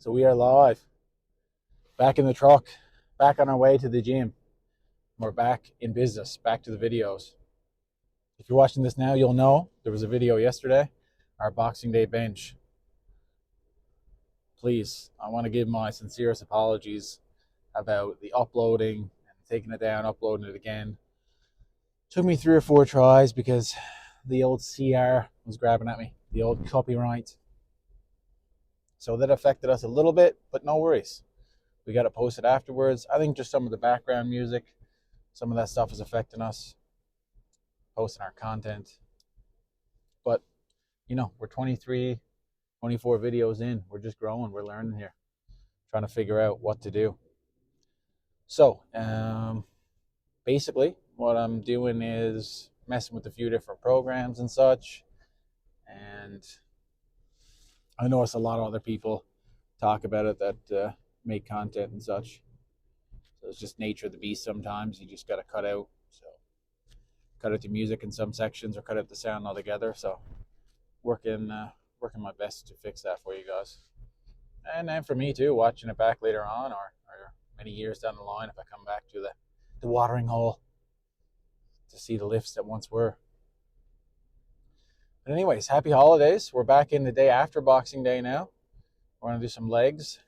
So we are live, back in the truck, back on our way to the gym. We're back in business, back to the videos. If you're watching this now, you'll know there was a video yesterday, our Boxing Day bench. Please, I want to give my sincerest apologies about the uploading and taking it down, uploading it again. Took me 3 or 4 tries because the old CR was grabbing at me, the old copyright. So that affected us a little bit, but no worries. We got it posted afterwards. I think just some of the background music, some of that stuff is affecting us, posting our content. But, we're 23, 24 videos in. We're just growing. We're learning here, trying to figure out what to do. So, basically, what I'm doing is messing with a few different programs and such. And I notice a lot of other people talk about it that make content and such. So it's just nature of the beast sometimes. You just got to cut out. So cut out the music in some sections or cut out the sound altogether. So working my best to fix that for you guys. And then for me too, watching it back later on or many years down the line if I come back to the watering hole to see the lifts that once were. But anyways, happy holidays. We're back in the day after Boxing Day now. We're going to do some legs.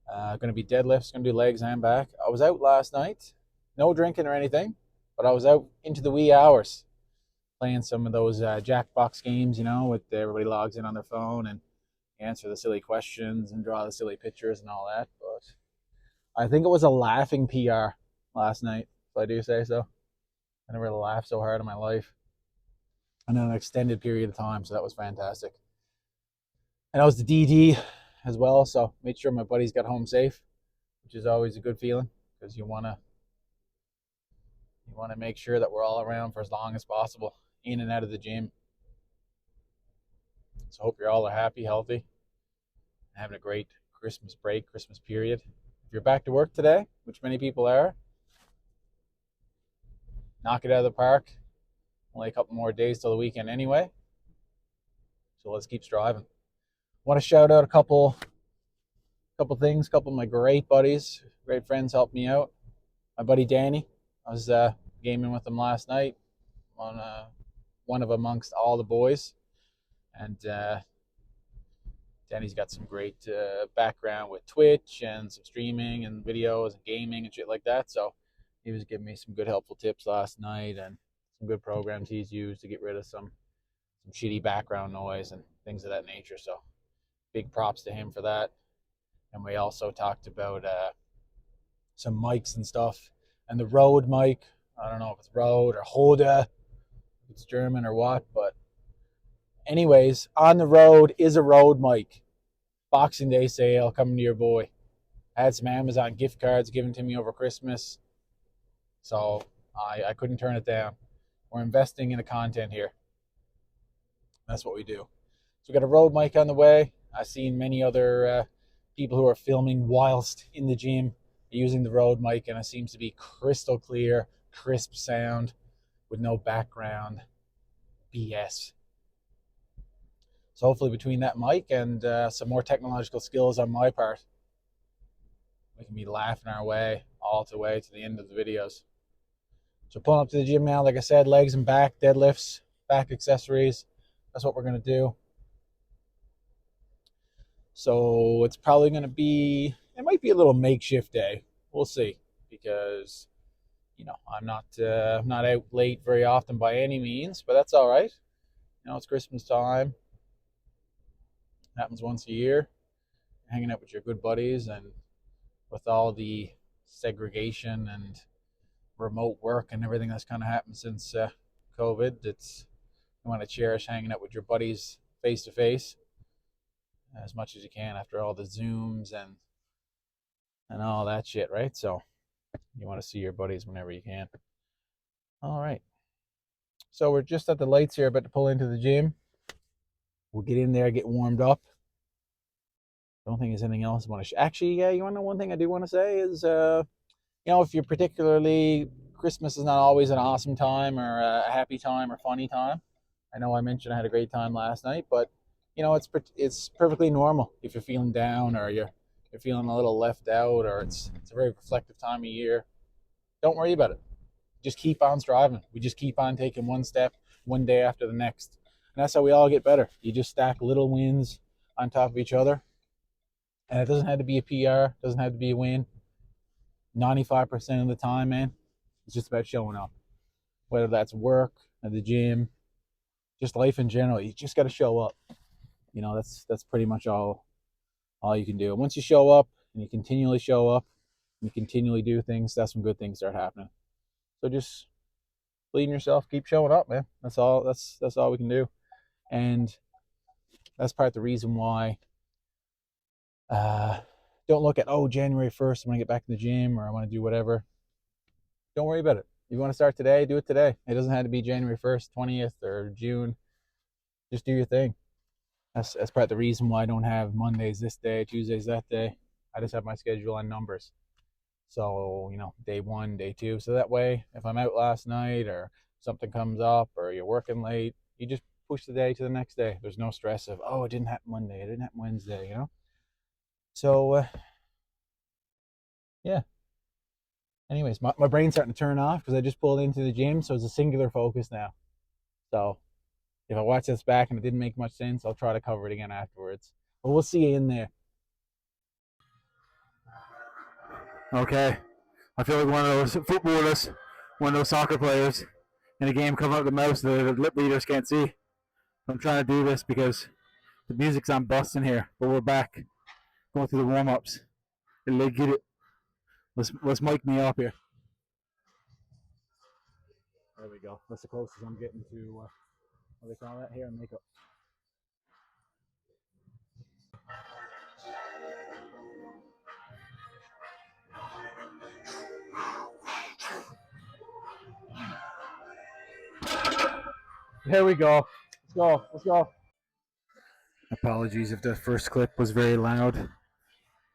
Going to be deadlifts, going to do legs and back. I was out last night. No drinking or anything, but I was out into the wee hours playing some of those Jackbox games, with everybody logs in on their phone and answer the silly questions and draw the silly pictures and all that. But I think it was a laughing PR last night, if I do say so. I never laughed so hard in my life. And an extended period of time, so that was fantastic. And I was the DD as well, so made sure my buddies got home safe, which is always a good feeling because you want to make sure that we're all around for as long as possible, in and out of the gym. So hope you're all happy, healthy, having a great Christmas break, Christmas period. If you're back to work today, which many people are, knock it out of the park. Only a couple more days till the weekend anyway. So let's keep striving. Want to shout out a couple things. A couple of my great buddies, great friends helped me out. My buddy Danny, I was gaming with him last night on one of amongst all the boys. And Danny's got some great background with Twitch and some streaming and videos and gaming and shit like that. So he was giving me some good helpful tips last night and some good programs he's used to get rid of some shitty background noise and things of that nature. So big props to him for that. And we also talked about some mics and stuff. And the Rode mic, I don't know if it's Rode or Hoda, if it's German or what, but anyways, on the road is a Rode mic. Boxing Day sale coming to your boy. I had some Amazon gift cards given to me over Christmas, so I couldn't turn it down. We're investing in the content here. That's what we do. So we got a Rode mic on the way. I've seen many other people who are filming whilst in the gym using the Rode mic, and it seems to be crystal clear, crisp sound with no background BS. So hopefully between that mic and some more technological skills on my part, we can be laughing our way all the way to the end of the videos. So pulling up to the gym now, like I said, legs and back, deadlifts, back accessories. That's what we're going to do. So it's probably going to be, it might be a little makeshift day. We'll see, because, I'm not out late very often by any means, but that's all right. It's Christmas time. It happens once a year. Hanging out with your good buddies, and with all the segregation and remote work and everything that's kind of happened since COVID, you want to cherish hanging out with your buddies face to face as much as you can after all the Zooms and all that shit, right? So you want to see your buddies whenever you can. All right. So we're just at the lights here, about to pull into the gym. We'll get in there, get warmed up. Don't think there's anything else I want to actually, yeah, you want to know one thing I do want to say is, if you're particularly, Christmas is not always an awesome time or a happy time or funny time. I know I mentioned I had a great time last night, but it's perfectly normal if you're feeling down or you're feeling a little left out, or it's a very reflective time of year. Don't worry about it. Just keep on striving. We just keep on taking one step, one day after the next. And that's how we all get better. You just stack little wins on top of each other. And it doesn't have to be a PR, doesn't have to be a win. 95% of the time, man, it's just about showing up. Whether that's work, at the gym, just life in general, you just got to show up. That's pretty much all you can do. And once you show up and you continually show up and you continually do things, that's when good things start happening. So just believe in yourself, keep showing up, man. That's all we can do. And that's part of the reason why don't look at, January 1st, I'm gonna get back in the gym or I want to do whatever. Don't worry about it. If you want to start today, do it today. It doesn't have to be January 1st, 20th, or June. Just do your thing. That's part of the reason why I don't have Mondays this day, Tuesdays that day. I just have my schedule on numbers. So, day one, day two. So that way, if I'm out last night or something comes up or you're working late, you just push the day to the next day. There's no stress of, it didn't happen Monday, it didn't happen Wednesday, So, yeah. Anyways, my brain's starting to turn off because I just pulled into the gym. So it's a singular focus now. So if I watch this back and it didn't make much sense, I'll try to cover it again afterwards. But we'll see you in there. Okay. I feel like one of those footballers, one of those soccer players in a game coming up the mouse the lip readers can't see. I'm trying to do this because the music's on busting here, but we're back going through the warm-ups. Let's get it. Let's mic me up here. There we go. That's the closest I'm getting to what do they call that? Hair and makeup. Here we go. Let's go. Apologies if the first clip was very loud.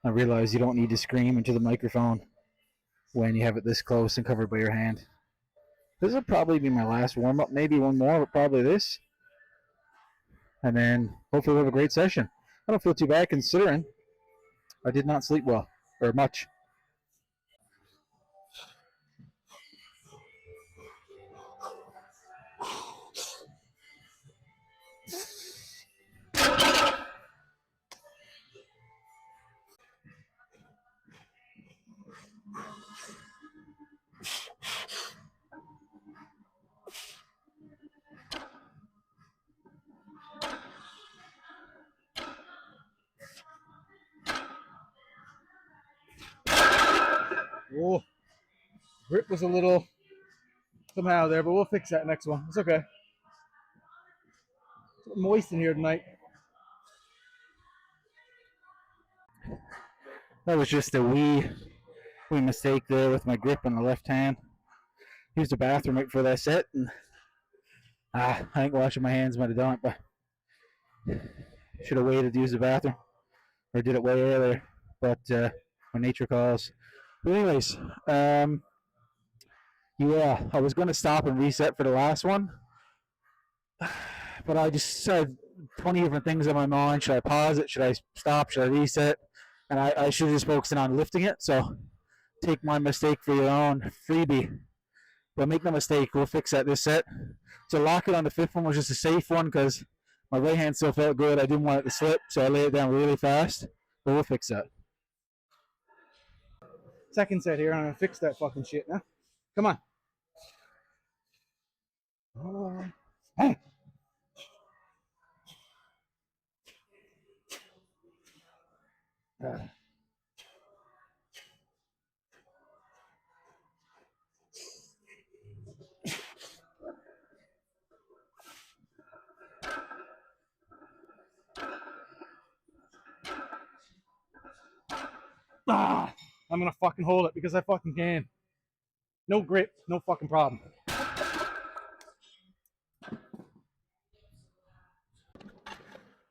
I realize you don't need to scream into the microphone when you have it this close and covered by your hand. This will probably be my last warm-up. Maybe one more, but probably this. And then hopefully we'll have a great session. I don't feel too bad considering I did not sleep well, or much. Oh, grip was a little somehow there, but we'll fix that next one. It's okay. It's moist in here tonight. That was just a wee mistake there with my grip on the left hand. Used the bathroom right before that set, and I think washing my hands might have done it, but should have waited to use the bathroom, or did it way earlier. But when nature calls. But anyways, yeah, I was going to stop and reset for the last one, but I just had 20 different things in my mind. Should I pause it? Should I stop? Should I reset? And I should have just focused on lifting it. So take my mistake for your own freebie. But make no mistake, we'll fix that this set. So lock it on the fifth one was just a safe one because my right hand still felt good. I didn't want it to slip, so I laid it down really fast. But we'll fix that. Second set here, I'm gonna fix that fucking shit now. Come on. Hey. I'm gonna fucking hold it because I fucking can. No grip, no fucking problem.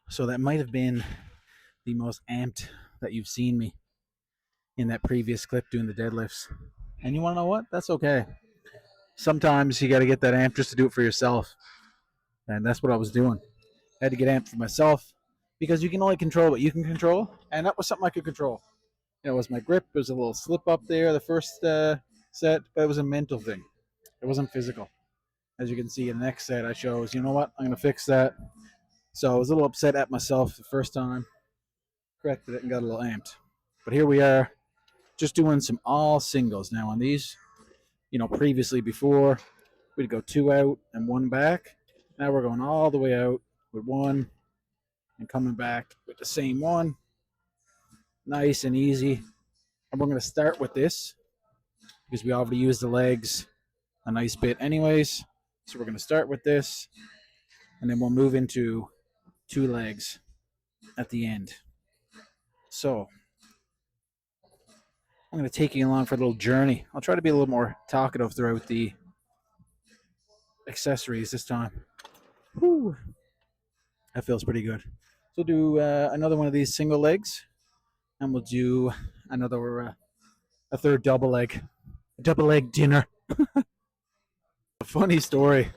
So that might have been the most amped that you've seen me in that previous clip doing the deadlifts. And you want to know what? That's okay. Sometimes you got to get that amped just to do it for yourself. And that's what I was doing. I had to get amped for myself. because you can only control what you can control, and that was something I could control. You know, it was my grip. There was a little slip up there the first set, but it was a mental thing. It wasn't physical. As you can see in the next set, I chose, you know what, I'm going to fix that. So I was a little upset at myself the first time, corrected it, and got a little amped. But here we are, just doing some all singles now on these. You know, previously before, we'd go 2 out and 1 back. Now we're going all the way out with 1 and coming back with the same 1. Nice and easy. And we're going to start with this because we already used the legs a nice bit anyways. So we're going to start with this, and then we'll move into 2 legs at the end. So I'm going to take you along for a little journey. I'll try to be a little more talkative throughout the accessories this time. Whew. That feels pretty good. So we'll do another one of these single legs, and we'll do another a third double leg, a double leg dinner. A funny story.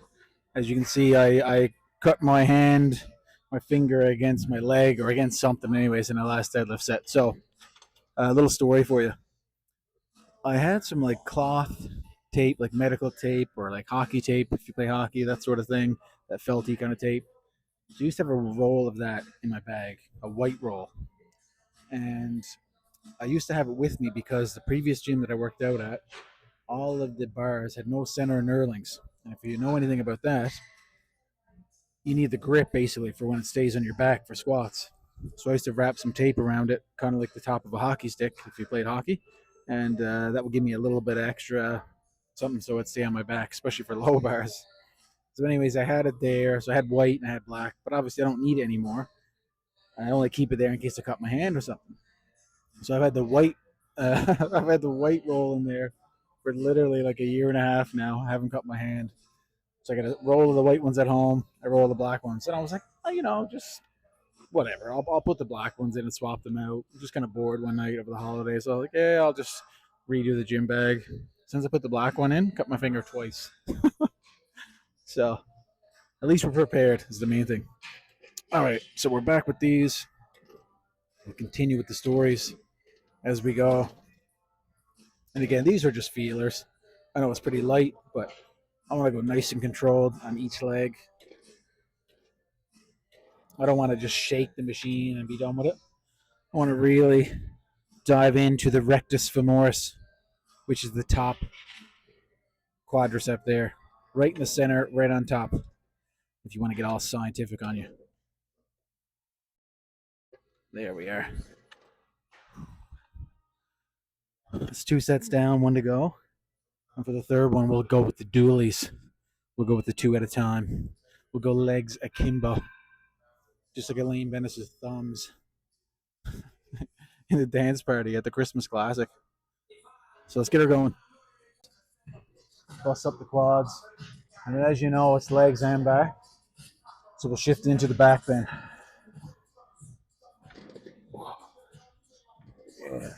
As you can see, I cut my hand, my finger against my leg or against something, anyways, in the last deadlift set. So a little story for you. I had some like cloth tape, like medical tape or like hockey tape, if you play hockey, that sort of thing, that felty kind of tape. So I used to have a roll of that in my bag, a white roll. And I used to have it with me because the previous gym that I worked out at, all of the bars had no center knurlings. And if you know anything about that, you need the grip basically for when it stays on your back for squats. So I used to wrap some tape around it, kind of like the top of a hockey stick if you played hockey, and that would give me a little bit extra something so it'd stay on my back, especially for low bars. So, anyways, I had it there. So I had white and I had black, but obviously I don't need it anymore. I only keep it there in case I cut my hand or something. So I've had the white, I've had the white roll in there for literally like a year and a half now. I haven't cut my hand. So I got a roll of the white ones at home. I roll the black ones, and I was like, oh, you know, just whatever. I'll put the black ones in and swap them out. I'm just kind of bored one night over the holidays, so I was like, yeah, I'll just redo the gym bag. Since I put the black one in, cut my finger twice. So at least we're prepared is the main thing. All right, so we're back with these. We'll continue with the stories as we go. And again, these are just feelers. I know it's pretty light, but I want to go nice and controlled on each leg. I don't want to just shake the machine and be done with it. I want to really dive into the rectus femoris, which is the top quadricep there, right in the center, right on top, if you want to get all scientific on you. There we are. It's 2 sets down, 1 to go. And for the third one, we'll go with the dualies. We'll go with the 2 at a time. We'll go legs akimbo, just like Elaine Bennis's thumbs in the dance party at the Christmas Classic. So let's get her going. Bust up the quads. And as you know, it's legs and back. So we'll shift into the back bend. Yeah.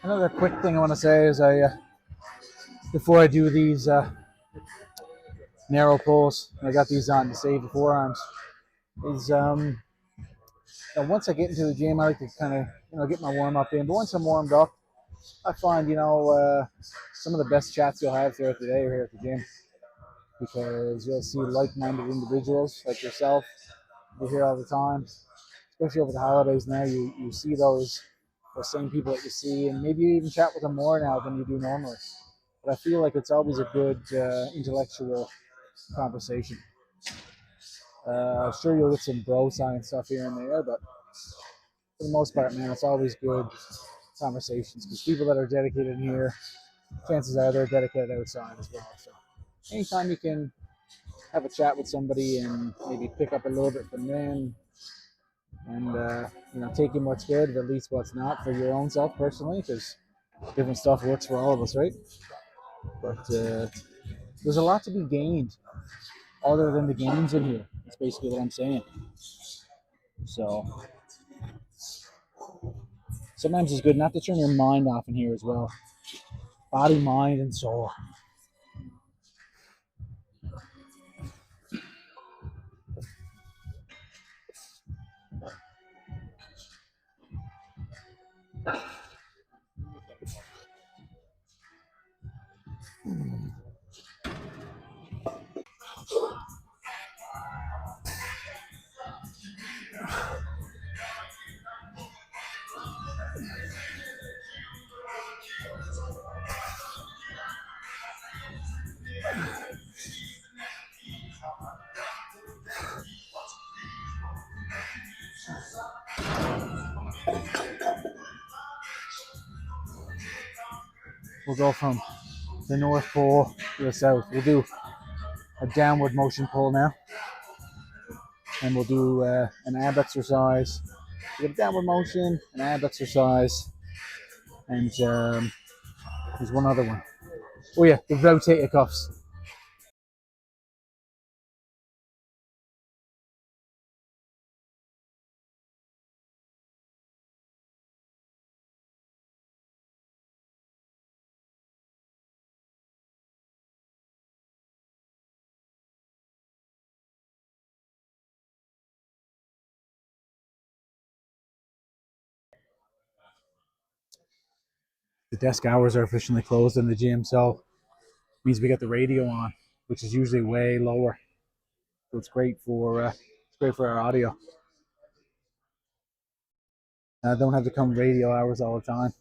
Another quick thing I want to say is before I do these narrow pulls, I got these on to save the forearms, is once I get into the gym, I like to kind of get my warm up in. But once I'm warmed up, I find some of the best chats you'll have throughout the day are here at the gym, because you'll see like-minded individuals like yourself. You're here all the time, especially over the holidays. Now you see those same people that you see, and maybe you even chat with them more now than you do normally. But I feel like it's always a good intellectual conversation. I'm sure you'll get some bro science stuff here and there, but for the most part, man, it's always good conversations, because people that are dedicated in here, chances are they're dedicated outside as well. So anytime you can have a chat with somebody and maybe pick up a little bit from them, and take in what's good, but at least what's not for your own self personally, because different stuff works for all of us, right? But there's a lot to be gained other than the gains in here. That's basically what I'm saying. So sometimes it's good not to turn your mind off in here as well. Body, mind, and soul. We'll go from the North Pole to the South. We'll do a downward motion pull now. And we'll do an ab exercise. We have a downward motion, an ab exercise, and there's one other one. Oh yeah, the rotator cuffs. The desk hours are officially closed in the gym, so it means we got the radio on, which is usually way lower. So it's great for our audio. I don't have to come radio hours all the time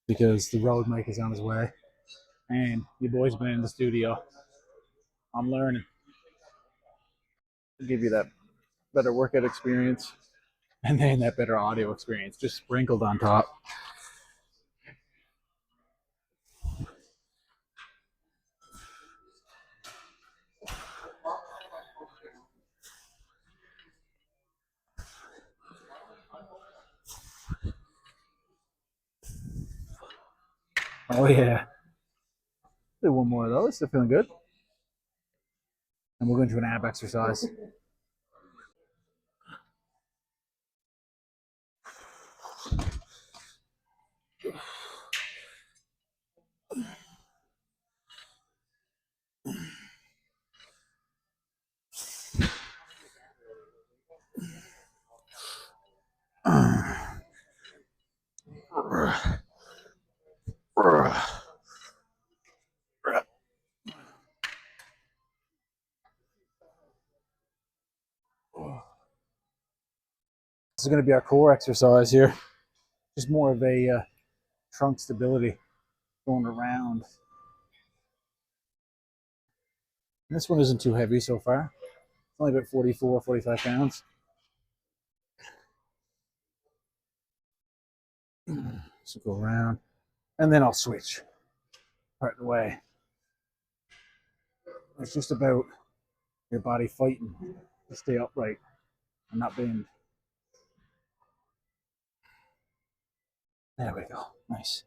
because the road mic is on his way, and your boy's been in the studio. I'm learning to give you that better workout experience, and then that better audio experience just sprinkled on top. Oh yeah. Do one more of those. They're feeling good. And we'll go into an ab exercise. This is going to be our core exercise here. Just more of a trunk stability going around. And this one isn't too heavy so far. It's only about 44, 45 pounds. So go around. And then I'll switch part of the way. It's just about your body fighting to stay upright and not bend. There we go. Nice.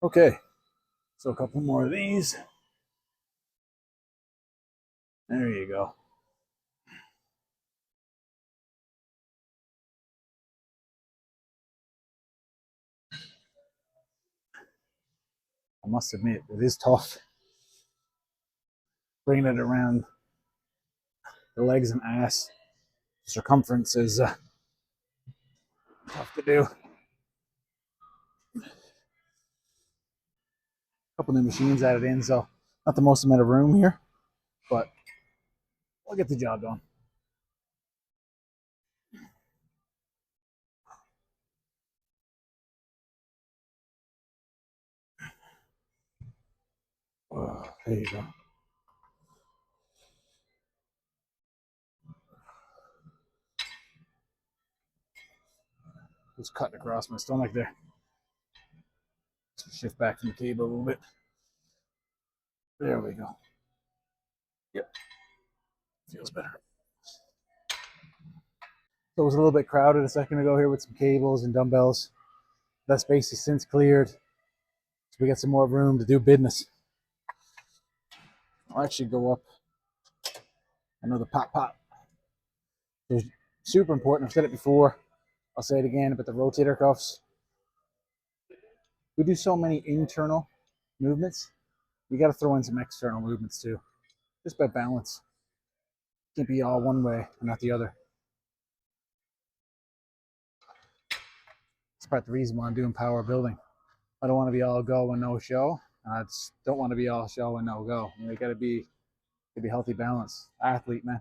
Okay. So a couple more of these. There you go. I must admit, it is tough bringing it around the legs and ass. Circumference is tough to do. A couple new machines added in, so not the most amount of room here, but I'll get the job done. Oh, there you go. Just cutting across my stomach there. Let's shift back from the table a little bit. There we go. Yep. Feels better. So it was a little bit crowded a second ago here with some cables and dumbbells. That space has since cleared. So we got some more room to do business. I'll actually go up another pop. So it's super important. I've said it before. I'll say it again, but the rotator cuffs, we do so many internal movements. You got to throw in some external movements too. Just about balance. Can't be all one way and not the other. That's part of the reason why I'm doing power building. I don't want to be all go and no show. I just don't want to be all show and no go. You got to be healthy balance. Athlete, man.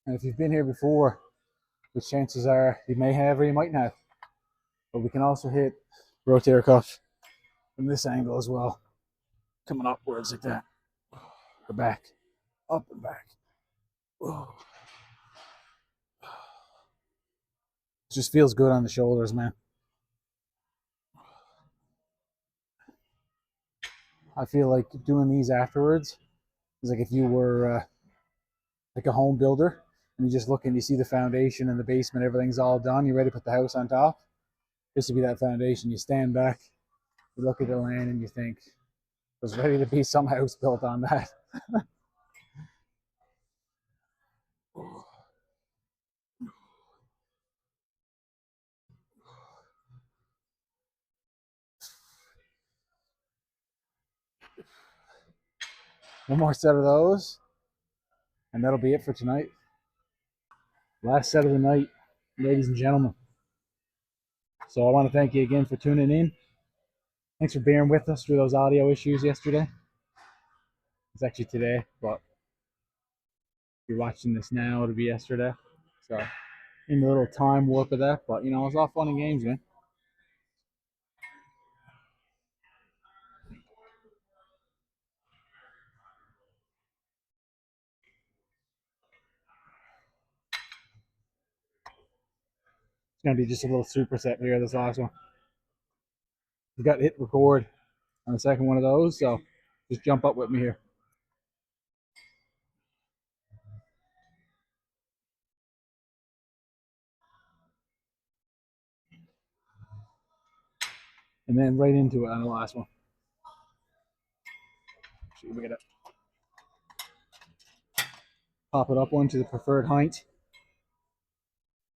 And if you've been here before, which chances are you may have or you might not, but we can also hit rotator cuff from this angle as well, coming upwards like that, or back, up and back. It just feels good on the shoulders, man. I feel like doing these afterwards is like if you were like a home builder and you just look and you see the foundation and the basement, everything's all done, you're ready to put the house on top. This would be that foundation. You stand back, you look at the land and you think, there's ready to be some house built on that. One more set of those, and that'll be it for tonight. Last set of the night, ladies and gentlemen. So I want to thank you again for tuning in. Thanks for bearing with us through those audio issues yesterday. It's actually today, but if you're watching this now, it'll be yesterday. So in the little time warp of that, but you know, it's all fun and games, man. It's gonna be just a little superset here, this last one. We got hit record on the second one of those, so just jump up with me here. And then right into it on the last one. So we're gonna pop it up onto the preferred height.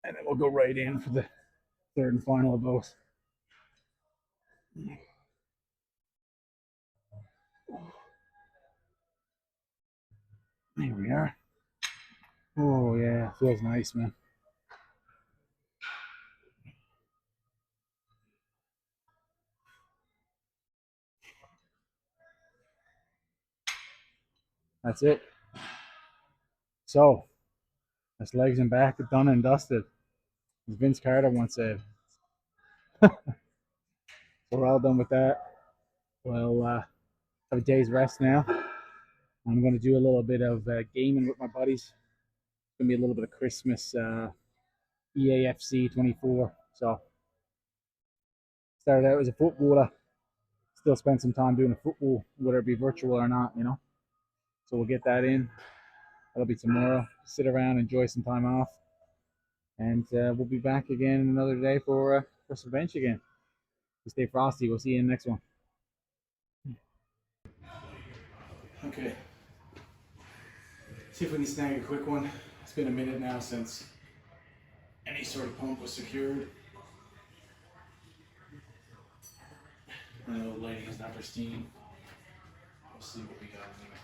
And then we'll go right in for the third and final of both. Here we are. Oh yeah, feels nice, man. That's it. So that's legs and back done and dusted, as Vince Carter once said. So we're all done with that. Well, have a day's rest now. I'm going to do a little bit of gaming with my buddies. It's going to be a little bit of Christmas EAFC 24. So started out as a footballer. Still spend some time doing a football, whether it be virtual or not, you know. So we'll get that in. That'll be tomorrow. Sit around, enjoy some time off, and we'll be back again another day for some bench again. Stay frosty. We'll see you in the next one. Okay. See if we can snag a quick one. It's been a minute now since any sort of pump was secured. I know the lighting is not pristine. We'll see what we got anyway.